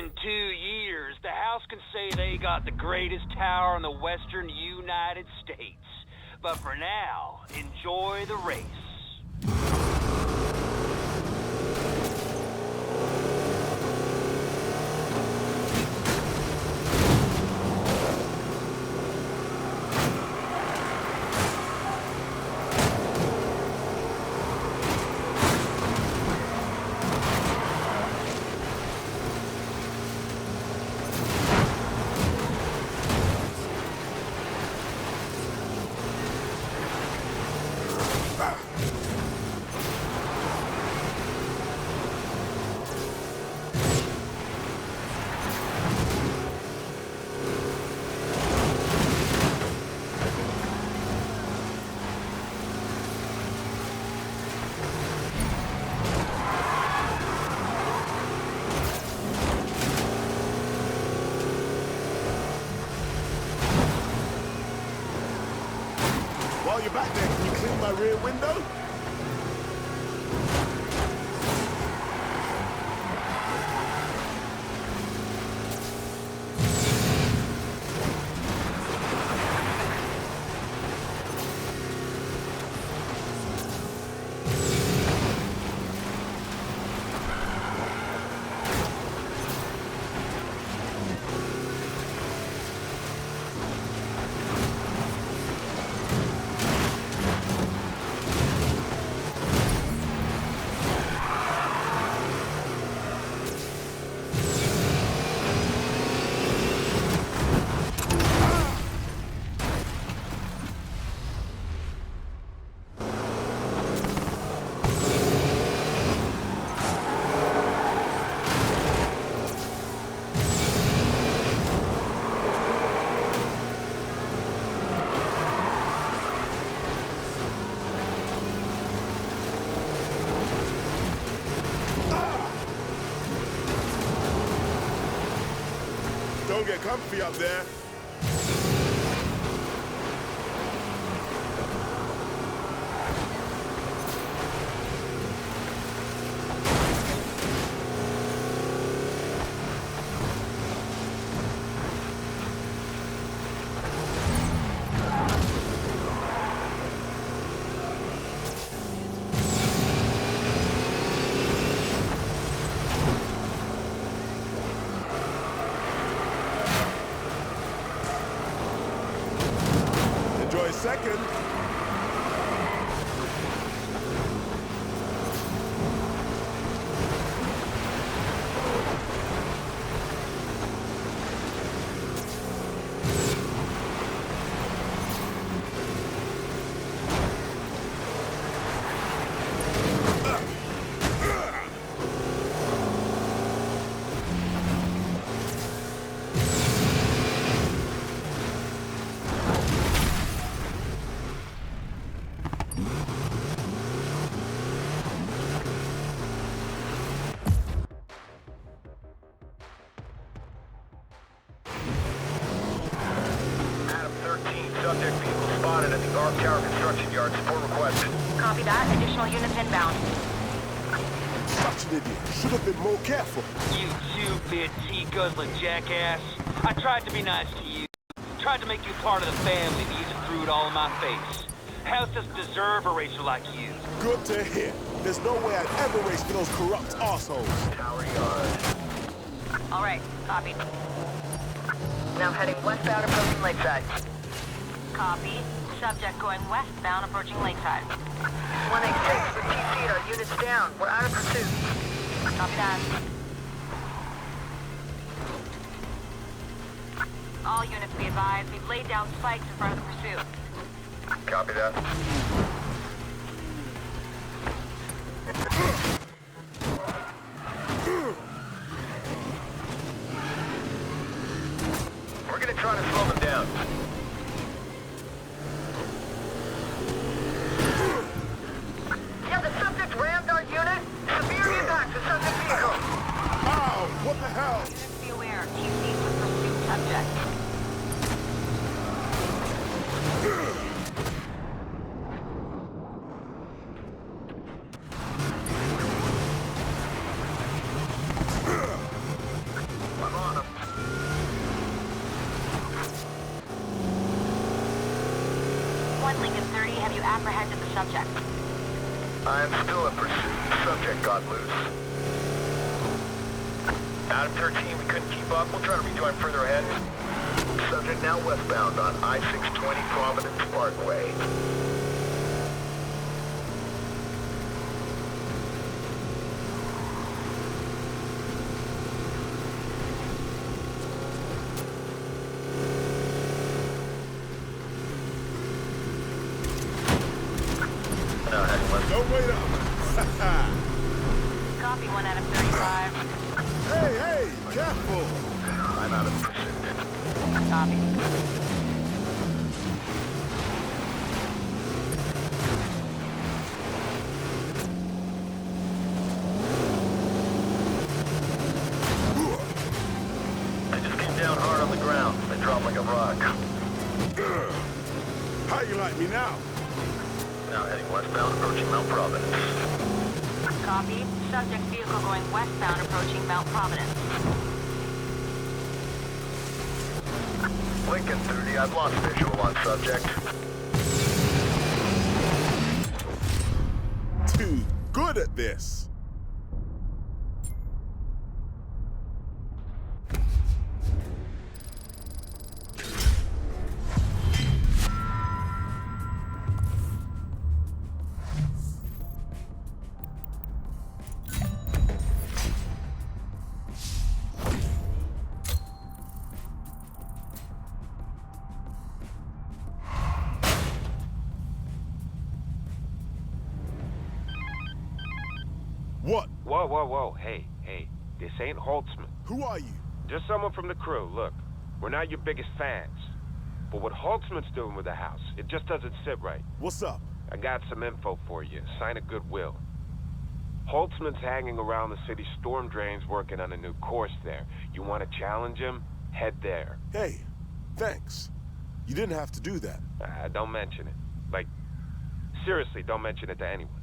in 2 years, the House can say they got the greatest tower in the western United States. But for now, enjoy the race. While you're back there, can you clean my rear window? Don't get comfy up there. Enjoy a second. Subject vehicle spotted at the Guard Tower construction yard. Support requested. Copy that. Additional units inbound. Such an idiot. Should have been more careful. You two-bit tea-guzzling jackass. I tried to be nice to you. Tried to make you part of the family, but you just threw it all in my face. House doesn't deserve a racer like you. Good to hear. There's no way I'd ever race for those corrupt assholes. Tower yard. All right. Copy. Now heading westbound, approaching Lakeside. Copy. Subject going westbound, approaching Lakeside. 186 with TC, our units down. We're out of pursuit. Copy that. All units be advised, we've laid down spikes in front of the pursuit. Copy that. We're gonna try to slow them down. Yeah, the subject rammed our unit. Severe impact to subject vehicle. Ow! What the hell? Units be aware, TC's with pursuit subject. apprehended the subject. I am still in pursuit. The subject got loose. Adam 13, we couldn't keep up. We'll try to rejoin further ahead. Subject now westbound on I-620 Providence Parkway. Now heading west. Don't wait up. Copy 1 Adam 35. Hey, careful. I'm out of pursuit. Copy. I just came down hard on the ground. I dropped like a rock. How you like me now? Now heading westbound, approaching Mount Providence. Copy. Subject vehicle going westbound approaching Mount Providence. Lincoln 30, I've lost visual on subject. Too good at this. What? Whoa. Hey. This ain't Holtzman. Who are you? Just someone from the crew. Look, we're not your biggest fans. But what Holtzman's doing with the house, it just doesn't sit right. What's up? I got some info for you. Sign of goodwill. Holtzman's hanging around the city storm drains working on a new course there. You want to challenge him? Head there. Hey, thanks. You didn't have to do that. Don't mention it. Like, seriously, don't mention it to anyone.